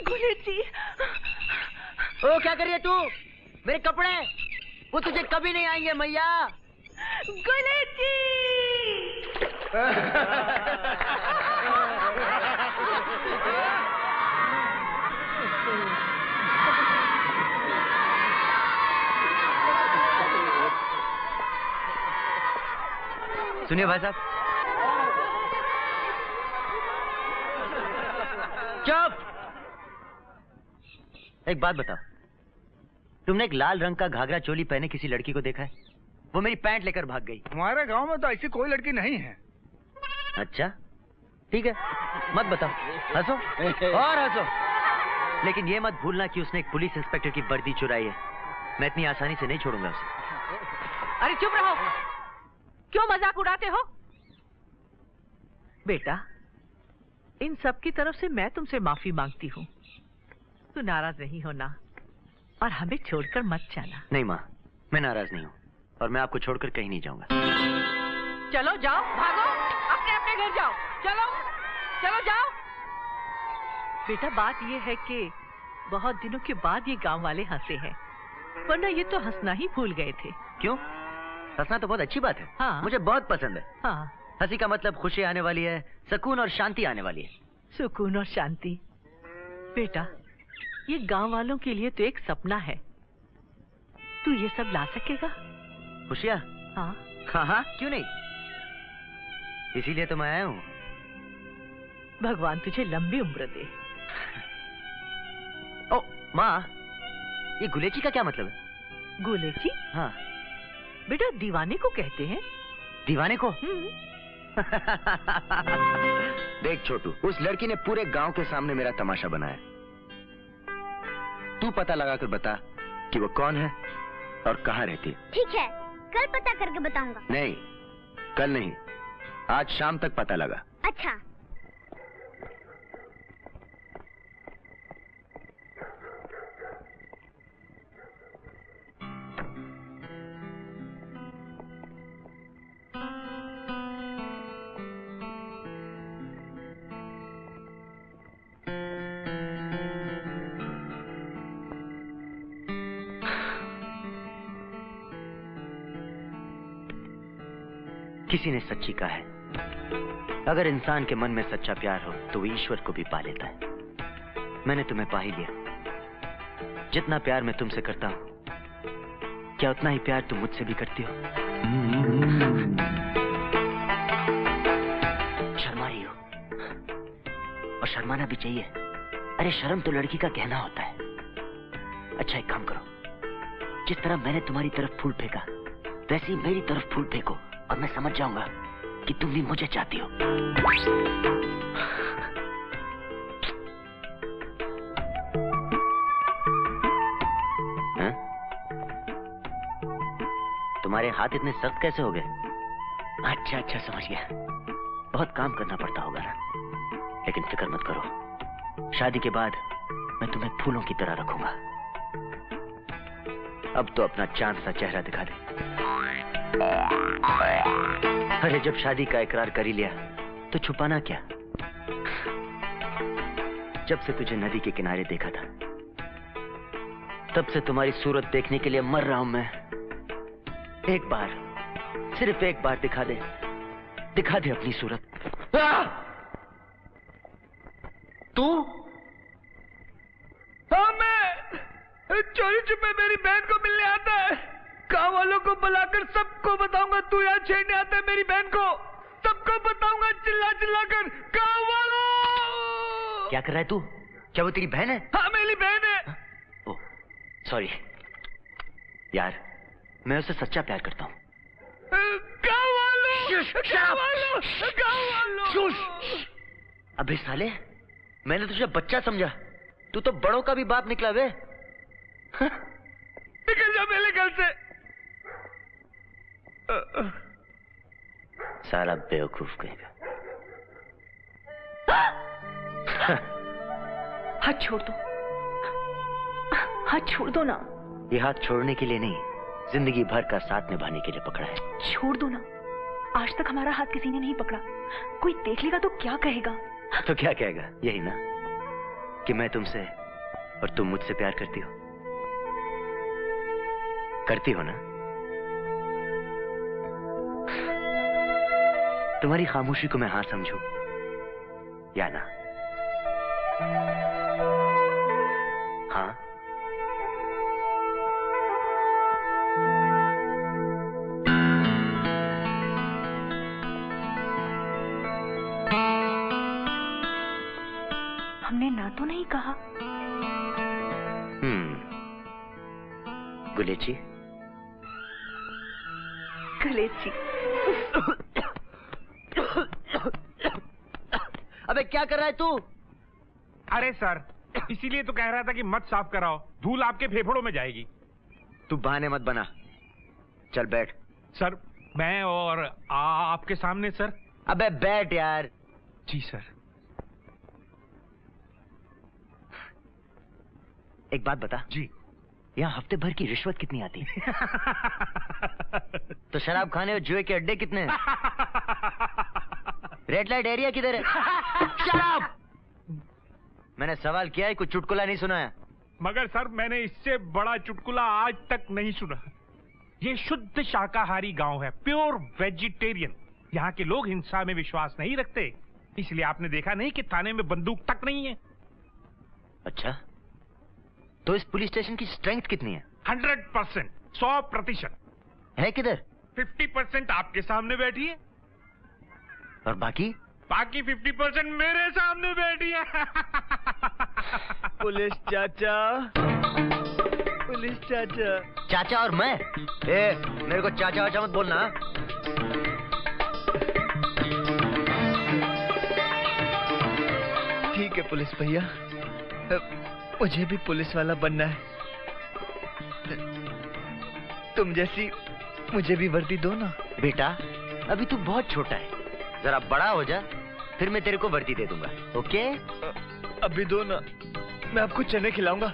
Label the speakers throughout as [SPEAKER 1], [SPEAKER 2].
[SPEAKER 1] गुलेची।
[SPEAKER 2] ओ क्या कर रही है तू? मेरे कपड़े वो तुझे कभी नहीं आएंगे मैया।
[SPEAKER 1] गुलेची।
[SPEAKER 2] सुनिए भाई साहब। चुप। एक बात बताओ, तुमने एक लाल रंग का घाघरा चोली पहने किसी लड़की को देखा है? वो मेरी पैंट लेकर भाग गई।
[SPEAKER 3] हमारे गांव में तो ऐसी कोई लड़की नहीं है।
[SPEAKER 2] अच्छा ठीक है, मत बताओ, हंसो और हंसो, लेकिन ये मत भूलना कि उसने एक पुलिस इंस्पेक्टर की वर्दी चुराई है। मैं इतनी आसानी से नहीं छोड़ूंगा उसे।
[SPEAKER 1] अरे चुप रहो, क्यों मजाक उड़ाते हो? बेटा, इन सब की तरफ से मैं तुमसे माफी मांगती हूँ। तू नाराज नहीं होना और हमें छोड़कर मत जाना।
[SPEAKER 2] नहीं माँ, मैं नाराज नहीं हूँ और मैं आपको छोड़कर कहीं नहीं जाऊंगा।
[SPEAKER 1] चलो जाओ, भागो, अपने अपने घर जाओ। चलो चलो जाओ। बेटा बात ये है कि बहुत दिनों के बाद ये गांव वाले हंसे हैं, वरना ये तो हंसना ही भूल गए थे।
[SPEAKER 2] क्यों? हंसना तो बहुत अच्छी बात है।
[SPEAKER 1] हाँ।
[SPEAKER 2] मुझे बहुत पसंद है।
[SPEAKER 1] हाँ।
[SPEAKER 2] हंसी का मतलब खुशी आने वाली है, सुकून और शांति आने वाली है।
[SPEAKER 1] सुकून और शांति? बेटा ये गांव वालों के लिए तो एक सपना है। तू ये सब ला सकेगा?
[SPEAKER 2] खुशियाँ?
[SPEAKER 1] हाँ
[SPEAKER 2] हाँ हाँ, क्यों नहीं, इसीलिए तो मैं आया हूँ।
[SPEAKER 1] भगवान तुझे लंबी उम्र दे।
[SPEAKER 2] ओ माँ, ये गुलेची का क्या मतलब है?
[SPEAKER 1] गुलेची?
[SPEAKER 2] हाँ
[SPEAKER 1] बेटा दीवाने को कहते हैं।
[SPEAKER 2] दीवाने को? देख छोटू, उस लड़की ने पूरे गांव के सामने मेरा तमाशा बनाया। तू पता लगा कर बता कि वो कौन है और कहाँ रहती है।
[SPEAKER 4] ठीक है, कल पता करके बताऊंगा।
[SPEAKER 2] नहीं, कल नहीं, आज शाम तक पता लगा।
[SPEAKER 4] अच्छा।
[SPEAKER 2] किसी ने सच्ची कहा है, अगर इंसान के मन में सच्चा प्यार हो तो वो ईश्वर को भी पा लेता है। मैंने तुम्हें पा ही लिया। जितना प्यार मैं तुमसे करता हूं, क्या उतना ही प्यार तुम मुझसे भी करती हो? शर्मा रही हो, और शर्माना भी चाहिए। अरे शर्म तो लड़की का गहना होता है। अच्छा एक काम करो, जिस तरह मैंने तुम्हारी तरफ फूल फेंका वैसे ही मेरी तरफ फूल फेंको और मैं समझ जाऊंगा कि तुम भी मुझे चाहती हो। हाँ? तुम्हारे हाथ इतने सख्त कैसे हो गए? अच्छा अच्छा समझ गया, बहुत काम करना पड़ता होगा ना। लेकिन फिक्र मत करो, शादी के बाद मैं तुम्हें फूलों की तरह रखूंगा। अब तो अपना चांद सा चेहरा दिखा दे। अरे जब शादी का इकरार कर ही लिया तो छुपाना क्या? जब से तुझे नदी के किनारे देखा था तब से तुम्हारी सूरत देखने के लिए मर रहा हूं मैं। एक बार, सिर्फ एक बार दिखा दे अपनी सूरत।
[SPEAKER 3] तू? हाँ मैं चोरी छुपे मेरी बहन को मिलने आता है। गाँव वालों को बुलाकर सबको बताऊंगा तू यहाँ छेड़ने आता है मेरी बहन को। सबको बताऊंगा चिल्ला चिल्ला कर। गाँव वालों!
[SPEAKER 2] क्या कर रहा है तू? क्या वो तेरी बहन है?
[SPEAKER 3] हाँ मेरी बहन है।
[SPEAKER 2] ओह सॉरी यार, मैं उससे सच्चा प्यार करता हूँ।
[SPEAKER 3] गाँव वालों! गाँव वालों! गाँव वालों!
[SPEAKER 2] अबे साले, मैंने तुझे बच्चा समझा, तू तो बड़ों का भी बाप निकला बे।
[SPEAKER 3] निकल जा मेरे घर से।
[SPEAKER 2] साला बेवकूफ कहेगा।
[SPEAKER 5] हाथ छोड़ दो, हाथ छोड़ दो ना।
[SPEAKER 2] ये हाथ छोड़ने के लिए नहीं, जिंदगी भर का साथ निभाने के लिए पकड़ा है।
[SPEAKER 5] छोड़ दो ना, आज तक हमारा हाथ किसी ने नहीं पकड़ा। कोई देख लेगा तो क्या कहेगा?
[SPEAKER 2] तो क्या कहेगा, यही ना, कि मैं तुमसे और तुम मुझसे प्यार करती हो? करती हो ना? तुम्हारी खामोशी को मैं हाँ समझूं या ना? हाँ?
[SPEAKER 5] हमने ना तो नहीं कहा।
[SPEAKER 2] गुलेची,
[SPEAKER 5] गुलेची।
[SPEAKER 2] अबे क्या कर रहा है तू?
[SPEAKER 6] अरे सर, इसीलिए तो कह रहा था कि मत साफ कराओ, धूल आपके फेफड़ों में जाएगी।
[SPEAKER 2] तू बहाने मत बना, चल बैठ।
[SPEAKER 6] सर मैं और आपके सामने सर।
[SPEAKER 2] अबे बैठ यार।
[SPEAKER 6] जी सर।
[SPEAKER 2] एक बात बता।
[SPEAKER 6] जी।
[SPEAKER 2] यहाँ हफ्ते भर की रिश्वत कितनी आती है? तो शराब खाने और जुए के अड्डे कितने हैं? रेड लाइट एरिया किधर है? शराब! मैंने सवाल किया है, कुछ चुटकुला नहीं सुनाया।
[SPEAKER 6] मगर सर मैंने इससे बड़ा चुटकुला आज तक नहीं सुना। ये शुद्ध शाकाहारी गांव है, प्योर वेजिटेरियन। यहाँ के लोग हिंसा में विश्वास नहीं रखते, इसलिए आपने देखा नहीं कि थाने में बंदूक तक नहीं है।
[SPEAKER 2] अच्छा, तो इस पुलिस स्टेशन की स्ट्रेंथ कितनी है?
[SPEAKER 6] 100%, 100%।
[SPEAKER 2] है किधर?
[SPEAKER 6] 50% आपके सामने बैठी है
[SPEAKER 2] और बाकी
[SPEAKER 6] 50% मेरे सामने बैठी है।
[SPEAKER 3] पुलिस चाचा, पुलिस चाचा।
[SPEAKER 2] चाचा और मैं? मेरे को चाचा वाचा मत बोलना।
[SPEAKER 3] ठीक है पुलिस भैया, मुझे भी पुलिस वाला बनना है। तुम जैसी मुझे भी वर्दी दो ना।
[SPEAKER 2] बेटा अभी तू बहुत छोटा है, जरा बड़ा हो जा, फिर मैं तेरे को वर्दी दे दूंगा। ओके?
[SPEAKER 3] अभी दो ना, मैं आपको चने खिलाऊंगा।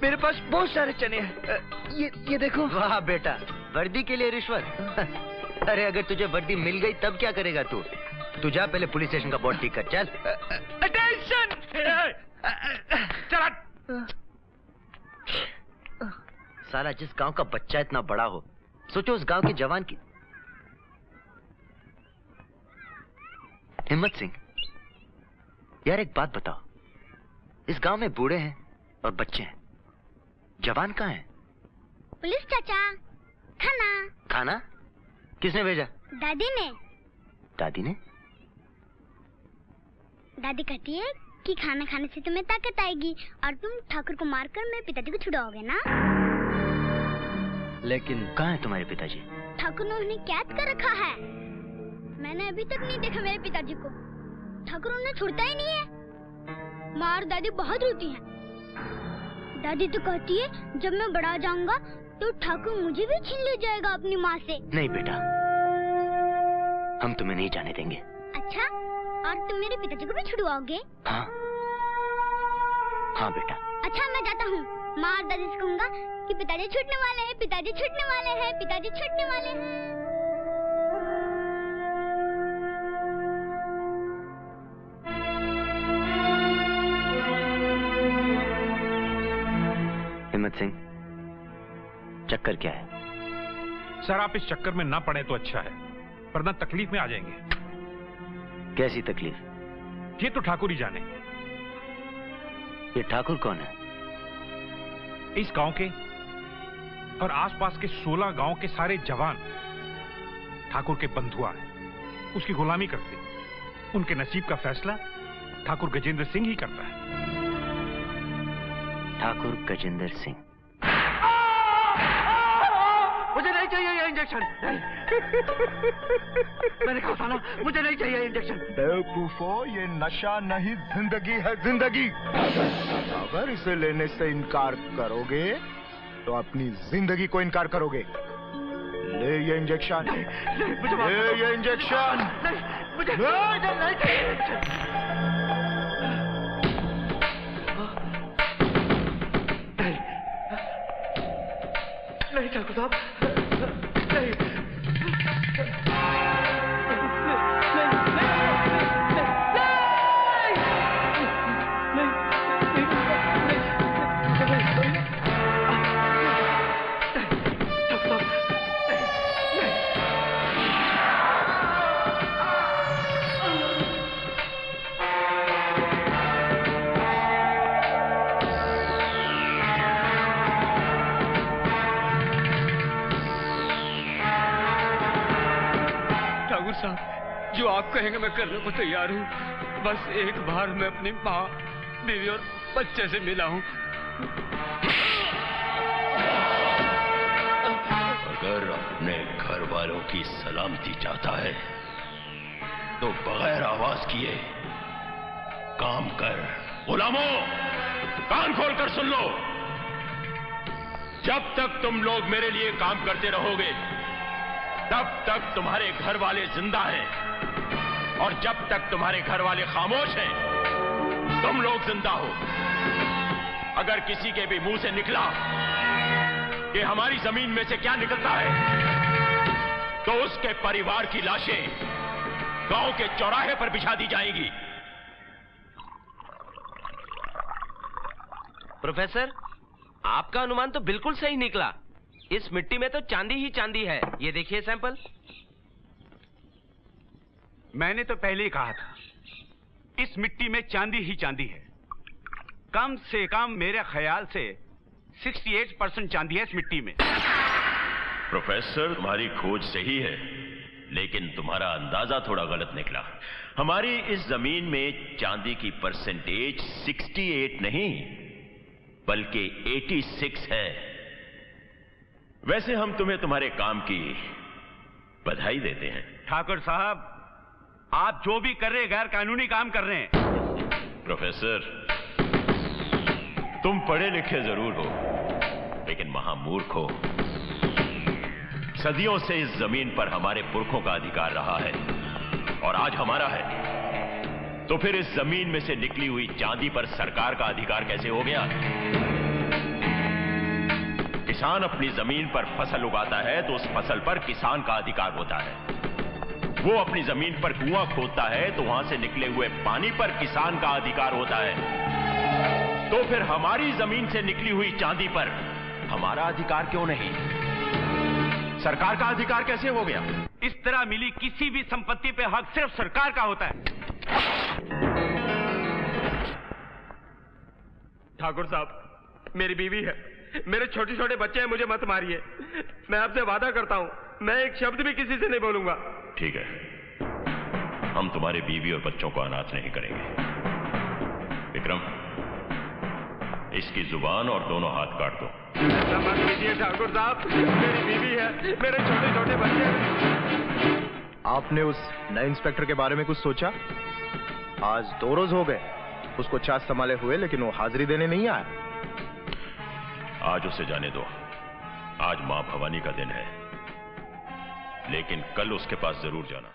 [SPEAKER 3] मेरे पास बहुत सारे चने हैं। ये देखो।
[SPEAKER 2] वाह बेटा, वर्दी के लिए रिश्वत? अरे अगर तुझे वर्दी मिल गई तब क्या करेगा तू? तू जा पहले पुलिस स्टेशन का बोर्ड ठीक कर। चल।
[SPEAKER 3] अटेंशन!
[SPEAKER 6] चल।
[SPEAKER 2] साला जिस गांव का बच्चा इतना बड़ा हो, सोचो उस गांव के जवान की। हिम्मत सिंह, यार एक बात बताओ, इस गांव में बूढ़े हैं और बच्चे हैं, जवान कहाँ हैं?
[SPEAKER 4] पुलिस चाचा, खाना।
[SPEAKER 2] खाना? किसने भेजा?
[SPEAKER 4] दादी ने।
[SPEAKER 2] दादी ने?
[SPEAKER 4] दादी कहती है कि खाना खाने से तुम्हें ताकत आएगी और तुम ठाकुर को मारकर मेरे पिताजी को छुड़ाओगे ना।
[SPEAKER 2] लेकिन कहाँ है तुम्हारे पिताजी?
[SPEAKER 4] ठाकुर ने उन्हें कैद कर रखा है। मैंने अभी तक नहीं देखा मेरे पिताजी को। ठाकुर उन्हें छोड़ता ही नहीं है। माँ और दादी बहुत रोती हैं। दादी तो कहती है जब मैं बड़ा हो जाऊंगा तो ठाकुर मुझे भी छीन ले जाएगा अपनी माँ से।
[SPEAKER 2] नहीं बेटा, हम तुम्हें नहीं जाने देंगे।
[SPEAKER 4] अच्छा, और तुम मेरे पिताजी को भी छुड़वाओगे?
[SPEAKER 2] हाँ हाँ बेटा।
[SPEAKER 4] अच्छा मैं जाता हूँ, माँ और दादी से कहूँगा कि पिताजी छूटने वाले हैं, पिताजी छूटने वाले हैं, पिताजी छूटने वाले हैं।
[SPEAKER 2] हिम्मत सिंह, चक्कर क्या है?
[SPEAKER 6] सर आप इस चक्कर में ना पड़े तो अच्छा है, वरना तकलीफ में आ जाएंगे।
[SPEAKER 2] कैसी तकलीफ?
[SPEAKER 6] ये तो ठाकुर ही जाने।
[SPEAKER 2] ये ठाकुर कौन है?
[SPEAKER 6] इस गांव के और आसपास के 16 गांव के सारे जवान ठाकुर के बंधुआ हैं, उसकी गुलामी करते। उनके नसीब का फैसला ठाकुर गजेंद्र सिंह ही करता है।
[SPEAKER 2] ठाकुर गजेंद्र सिंह?
[SPEAKER 3] मुझे नहीं चाहिए ये इंजेक्शन। मैंने कहा था ना, मुझे नहीं चाहिए इंजेक्शन।
[SPEAKER 7] बेवकूफो, ये नशा नहीं जिंदगी है, जिंदगी। अगर इसे लेने से इनकार करोगे तो अपनी जिंदगी को इनकार करोगे। ले ये इंजेक्शन। ले ये इंजेक्शन।
[SPEAKER 3] मुझे नहीं चाहिए इंजेक्शन। नहीं ठाकुर साहब, नहीं। नहीं। जो आप कहेंगे मैं करने को तैयार हूँ। बस एक बार मैं अपनी माँ, बीवी और बच्चे से मिला हूँ।
[SPEAKER 8] अगर अपने घर वालों की सलामती चाहता है तो बगैर आवाज किए काम कर। गुलामों, कान खोलकर सुन लो। जब तक तुम लोग मेरे लिए काम करते रहोगे तब तक तुम्हारे घर वाले जिंदा हैं, और जब तक तुम्हारे घर वाले खामोश हैं तुम लोग जिंदा हो। अगर किसी के भी मुंह से निकला कि हमारी जमीन में से क्या निकलता है तो उसके परिवार की लाशें गांव के चौराहे पर बिछा दी जाएंगी।
[SPEAKER 9] प्रोफेसर, आपका अनुमान तो बिल्कुल सही निकला। इस मिट्टी में तो चांदी ही चांदी है। ये देखिए सैंपल।
[SPEAKER 10] मैंने तो पहले ही कहा था, इस मिट्टी में चांदी ही चांदी है। कम से कम मेरे ख्याल से 68% चांदी है इस मिट्टी में।
[SPEAKER 8] प्रोफेसर, तुम्हारी खोज सही है, लेकिन तुम्हारा अंदाजा थोड़ा गलत निकला। हमारी इस जमीन में चांदी की परसेंटेज 68 नहीं बल्कि 86 है। वैसे हम तुम्हें तुम्हारे काम की बधाई देते हैं।
[SPEAKER 10] ठाकुर साहब, आप जो भी कर रहे हैं गैर कानूनी काम कर रहे हैं।
[SPEAKER 8] प्रोफेसर, तुम पढ़े लिखे जरूर हो लेकिन महामूर्ख हो। सदियों से इस जमीन पर हमारे पुरखों का अधिकार रहा है और आज हमारा है, तो फिर इस जमीन में से निकली हुई चांदी पर सरकार का अधिकार कैसे हो गया? किसान अपनी जमीन पर फसल उगाता है तो उस फसल पर किसान का अधिकार होता है। वो अपनी जमीन पर कुआं खोदता है तो वहां से निकले हुए पानी पर किसान का अधिकार होता है। तो फिर हमारी जमीन से निकली हुई चांदी पर हमारा अधिकार क्यों नहीं? सरकार का अधिकार कैसे हो गया?
[SPEAKER 10] इस तरह मिली किसी भी संपत्ति पे हक सिर्फ सरकार का होता है।
[SPEAKER 3] ठाकुर साहब, मेरी बीवी है, मेरे छोटे छोटे बच्चे हैं, मुझे मत मारिए। मैं आपसे वादा करता हूं, मैं एक शब्द भी किसी से नहीं बोलूंगा।
[SPEAKER 8] ठीक है, हम तुम्हारे बीवी और बच्चों को अनाथ नहीं करेंगे। विक्रम, इसकी जुबान और दोनों हाथ काट दो।
[SPEAKER 3] ऐसा मत कीजिए ठाकुर साहब, मेरी बीवी है, मेरे छोटे छोटे बच्चे हैं।
[SPEAKER 7] आपने उस नए इंस्पेक्टर के बारे में कुछ सोचा? आज 2 रोज हो गए उसको चार्ज संभाले हुए, लेकिन वो हाजिरी देने नहीं आया।
[SPEAKER 8] आज उसे जाने दो। आज मां भवानी का दिन है, लेकिन कल उसके पास जरूर जाना।